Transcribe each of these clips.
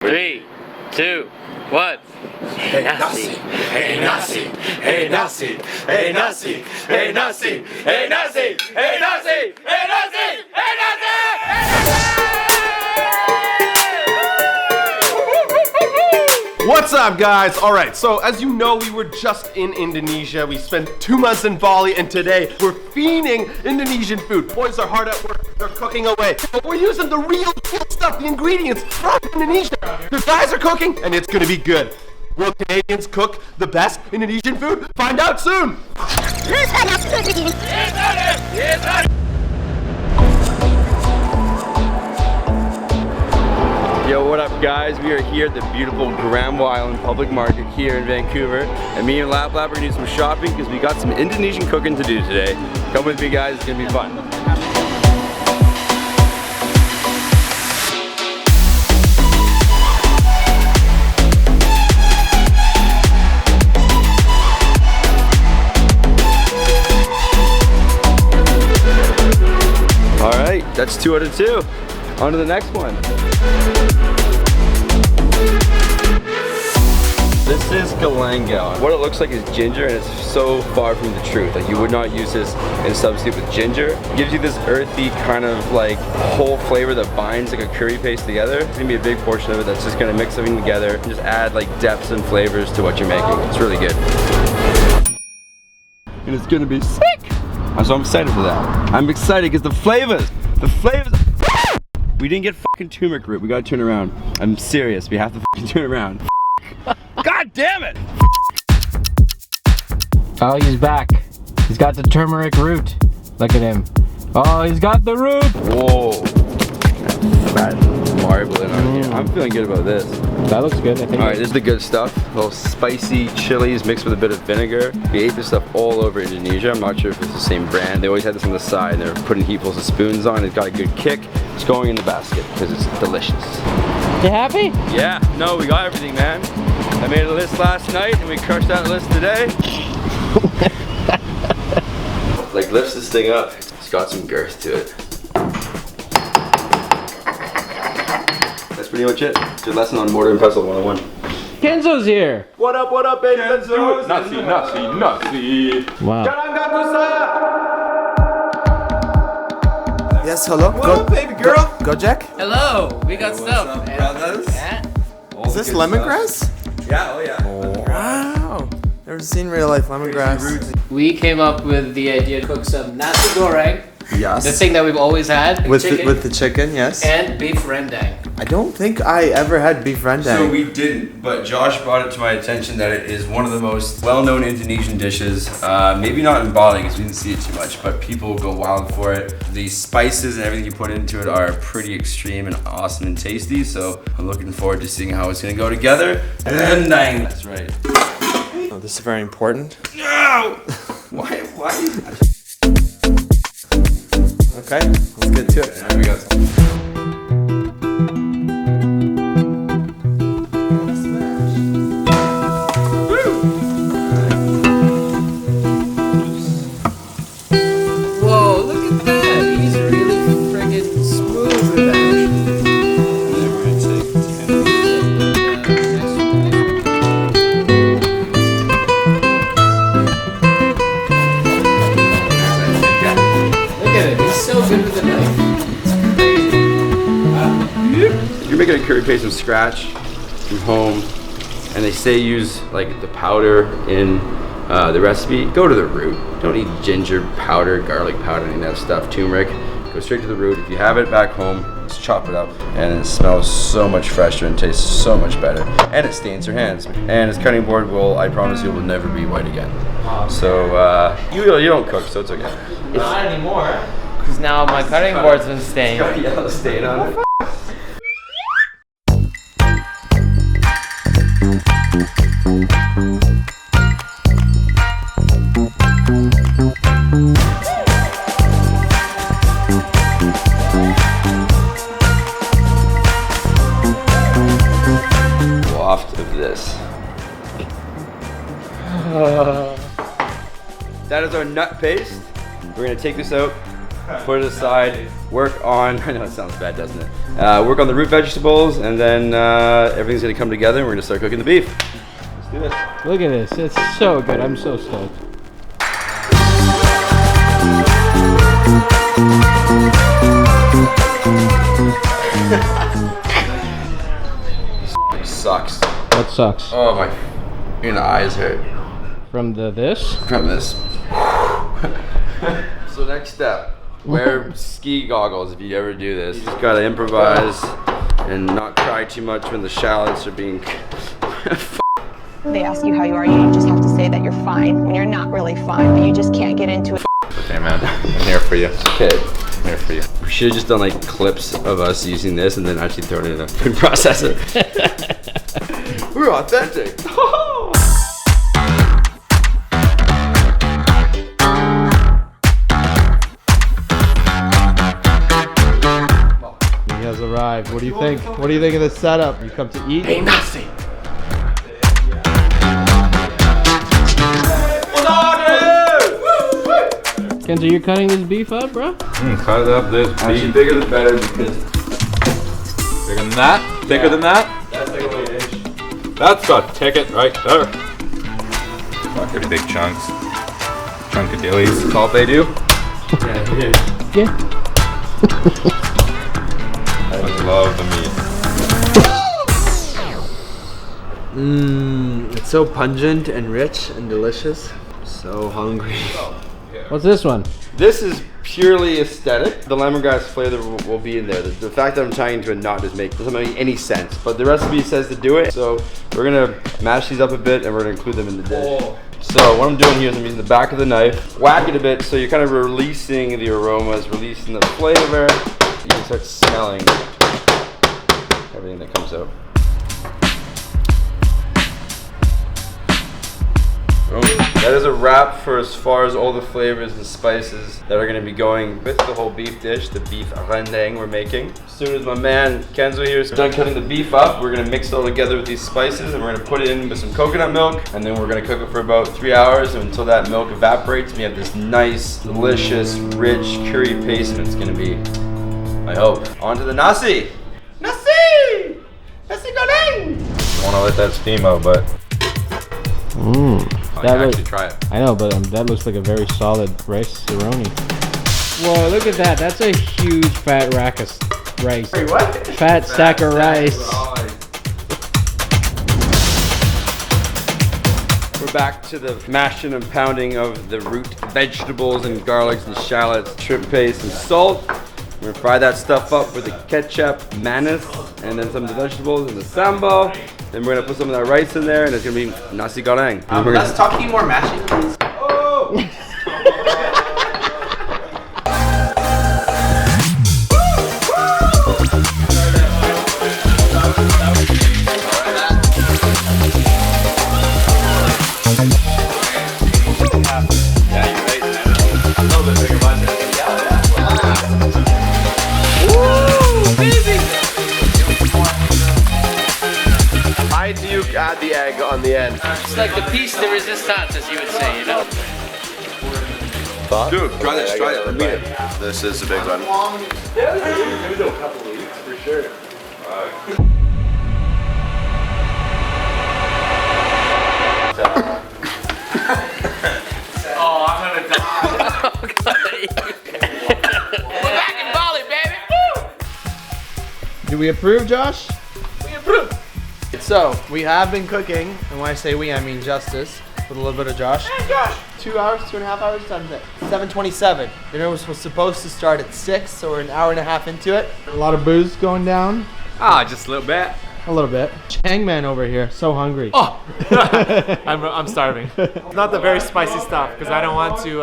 3, 2, 1. Hey Nasi, hey Nasi, hey Nasi, hey Nasi, hey Nasi, hey Nasi, hey Nasi, hey Nasi, hey Nasi. What's up, guys? Alright, so as you know, we were just in Indonesia. We spent 2 months in Bali, and today we're fiending Indonesian food. Boys are hard at work, they're cooking away. But we're using the real stuff, the ingredients from Indonesia. The guys are cooking, and it's gonna be good. Will Canadians cook the best Indonesian food? Find out soon! Yo, what up guys? We are here at the beautiful Granville Island Public Market here in Vancouver. And me and Lap are gonna do some shopping because we got some Indonesian cooking to do today. Come with me guys, it's gonna be fun. Alright, that's 2 out of 2. On to the next one. This is galangal. What it looks like is ginger, and it's so far from the truth. Like, you would not use this in a substitute with ginger. It gives you this earthy kind of like whole flavor that binds like a curry paste together. It's gonna be a big portion of it that's just gonna mix everything together and just add like depths and flavors to what you're making. It's really good. And it's gonna be sick! So I'm excited for that. I'm excited because the flavors. We didn't get fucking turmeric root. We gotta turn around. I'm serious. We have to fucking turn around. God damn it! Oh, he's back. He's got the turmeric root. Look at him. Oh, he's got the root. Whoa. That's marbling on here. I'm feeling good about this. That looks good, I think. Alright, this is the good stuff. A little spicy chilies mixed with a bit of vinegar. We ate this stuff all over Indonesia. I'm not sure if it's the same brand. They always had this on the side. They're putting heapfuls of spoons on. It's got a good kick. It's going in the basket because it's delicious. You happy? Yeah, no, we got everything, man. I made a list last night and we crushed that list today. Like, lifts this thing up. It's got some girth to it. That's pretty much it. It's a lesson on mortar and pestle 101. Kenzo's here. What up, baby? Let's do it! Nasi, Nasi, Nasi. Wow. Yes, hello. What up, baby girl? Go Jack. Hello, we got stuff. brothers? Yeah. Is this lemongrass? Yeah, oh yeah. Wow. Never seen real life lemongrass. We came up with the idea to cook some Nasi Goreng, Yes. the thing that we've always had, with chicken, the chicken, yes. and beef rendang. I don't think I ever had beef rendang. So we didn't, but Josh brought it to my attention that it is one of the most well-known Indonesian dishes. Maybe not in Bali because we didn't see it too much, but people go wild for it. The spices and everything you put into it are pretty extreme and awesome and tasty, so I'm looking forward to seeing how it's gonna go together. Rendang, that's right. Oh, this is very important. No! Why? Okay, let's get to it. There we go. Whoa, look at that! He's really friggin' smooth with that. Look at it, he's so good with the knife. You're making a curry paste from scratch, from home, and they say use like the powder in the recipe. Go to the root. Don't eat ginger powder, garlic powder, any of that stuff, turmeric. Go straight to the root. If you have it back home, just chop it up, and it smells so much fresher and tastes so much better. And it stains your hands. And its cutting board will, I promise you, will never be white again. So you don't cook, so it's okay. Not anymore. Because now my cutting board's been stained. Got a yellow stain on it. Waft of this. That is our nut paste. We're gonna take this out put it aside, work on, I know it sounds bad, doesn't it? Work on the root vegetables, and then everything's gonna come together and we're gonna start cooking the beef. Let's do this. Look at this. It's so good. I'm so stoked. This sucks. What sucks? Oh my, your eyes hurt. From this? From this. So next step, wear ski goggles if you ever do this. You just gotta improvise and not cry too much when the shallots are being They ask you how you are, you just have to say that you're fine when you're not really fine, but you just can't get into it. Okay, man. I'm here for you. Okay. I'm here for you. We should have just done like clips of us using this and then actually thrown it in a food processor. We're authentic. He has arrived. What do you think? What do you think of the setup? You come to eat? Hey, Nasi. Kenzo, you're cutting this beef up, bro? Cut it up this Actually, beef. bigger the better because Bigger than that? Thicker than that? that's like a little inch. That's got ticket right there. Pretty big chunks. Chunkadillies. That's all they do. Yeah. I love the meat. It's so pungent and rich and delicious. So hungry. What's this one? This is purely aesthetic. The lemongrass flavor will be in there. The fact that I'm tying to a knot doesn't make any sense, but the recipe says to do it. So we're gonna mash these up a bit and we're gonna include them in the dish. So what I'm doing here is I'm using the back of the knife, whack it a bit so you're kind of releasing the aromas, releasing the flavor. You can start smelling everything that comes out. That is a wrap for as far as all the flavors and spices that are going to be going with the whole beef dish, the beef rendang we're making. As soon as my man Kenzo here is done cutting the beef up, we're going to mix it all together with these spices and we're going to put it in with some coconut milk and then we're going to cook it for about 3 hours until that milk evaporates. We have this nice, delicious, rich curry paste and it's going to be, I hope. On to the nasi! Nasi! Nasi goreng! I want to let that steam out, but I That can looks- actually try it. I know, but that looks like a very solid rice sironi. Whoa, look at that. That's a huge fat rack of rice. Wait, what? Fat stack of rice. We're back to the mashing and pounding of the root vegetables and garlics and shallots, shrimp paste and salt. We're gonna fry that stuff up with the ketchup, mayonnaise, and then some of the vegetables and the sambal. Then we're gonna put some of that rice in there and it's gonna be nasi goreng. Let's talk more mashing, please. I do add the egg on the end. It's like the piece de resistance, as you would say, you know? Dude, try this, try it. This is a big one. Oh, I'm gonna die. We're back in Bali, baby! Woo! Do we approve, Josh? We approve. So, we have been cooking, and when I say we, I mean Justice, with a little bit of Josh. Hey, Josh! 2 hours, 2.5 hours, time's it? 7:27. Dinner was supposed to start at 6, so we're an hour and a half into it. A lot of booze going down. Ah, just a little bit. A little bit. Changman over here, so hungry. Oh, I'm starving. Not the very spicy stuff because I don't want to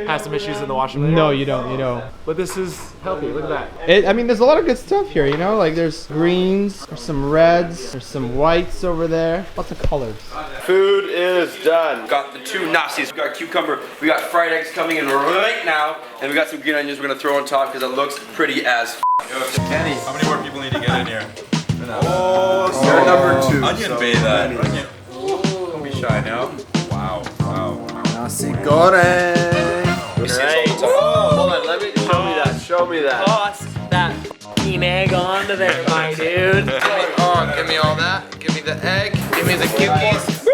have some issues in the washroom later. No, you don't, you know. But this is healthy. Look at that. I mean, there's a lot of good stuff here, you know? Like, there's greens, there's some reds, there's some whites over there. Lots of colors. Food is done. Got the 2 nasis, we got cucumber, we got fried eggs coming in right now, and we got some green onions we're gonna throw on top because it looks pretty as Kenny, how many more people need to get in here? You're number 2. Onion bay that. Onion. Don't be shy now. Wow, wow. Nasi goreng. Hold on, let me show me that. that. Toss that f***ing egg onto there, my dude. Oh, give me all that. Give me the egg. Give me the cookies.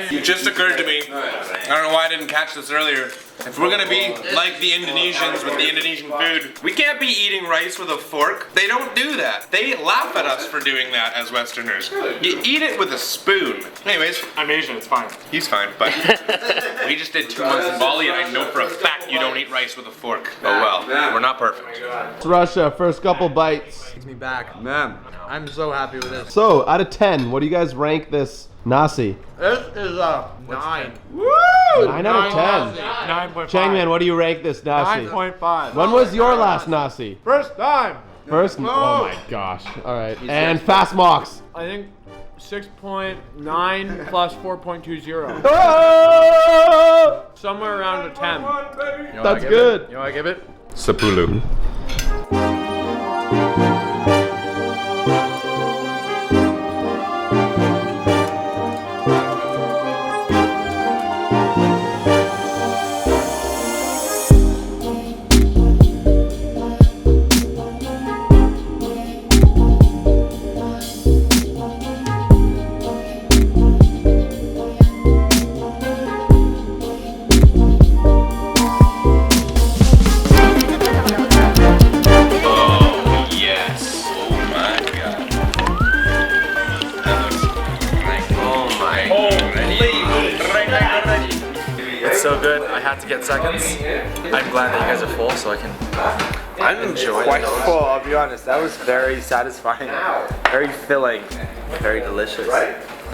It just occurred to me, I don't know why I didn't catch this earlier. If we're gonna be like the Indonesians with the Indonesian food, we can't be eating rice with a fork. They don't do that. They laugh at us for doing that as Westerners. You eat it with a spoon. Anyways, I'm Asian, it's fine. he's fine, but we just did 2 months in Bali and I know for a fact you don't eat rice with a fork. Oh well, we're not perfect. It's Russia, first couple bites. Takes me back. Man. I'm so happy with this. So, out of 10, what do you guys rank this Nasi? This is a 9. 9 out of 10. 9.5. Changman, what do you rank this Nasi? 9.5. When was your last Nasi? First time. First? Oh my gosh. Alright. And Fast Mox. I think 6.9 plus 4.20. Oh! Somewhere around a 10. That's good. You know what I give it? Sepuluh. It's so good. I had to get seconds. I'm glad that you guys are full, so I can. I'm quite full, I'll be honest. That was very satisfying, very filling, very delicious.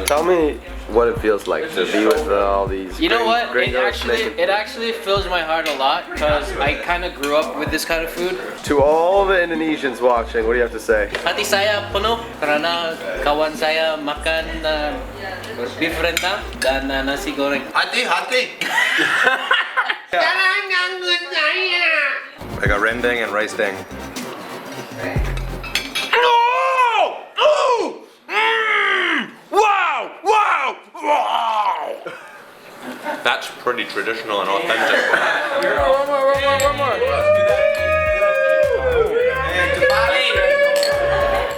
Tell me what it feels like to be with all these. You know what? gringos It actually fills my heart a lot because I kind of grew up with this kind of food. To all the Indonesians watching, what do you have to say? Hati saya penuh karena kawan saya makan beef rendang dan nasi goreng. Hati-hati. I got rendang and rice dang. That's pretty traditional and authentic. One more.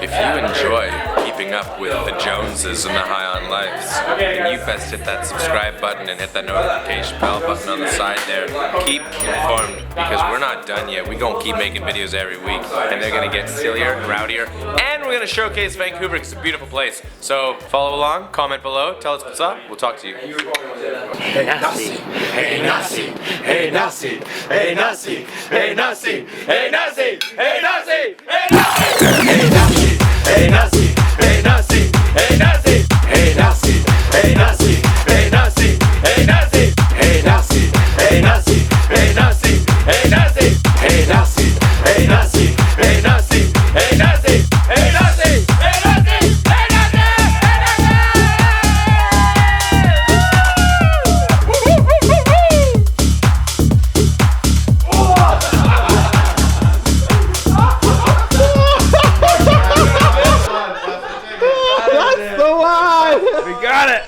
If you enjoy keeping up with the Joneses and the High on Lives, then you best hit that subscribe button and hit that notification bell button on the side there. Keep informed because we're not done yet. We're gonna keep making videos every week and they're gonna get sillier, rowdier, and we're gonna showcase Vancouver because it's a beautiful place. So follow along, comment below, tell us what's up. We'll talk to you. Hey Nasi, hey Nasi, hey Nasi, hey Nasi, hey Nasi, hey Nasi, hey Nasi, hey Nasi, hey Nasi, hey Nasi.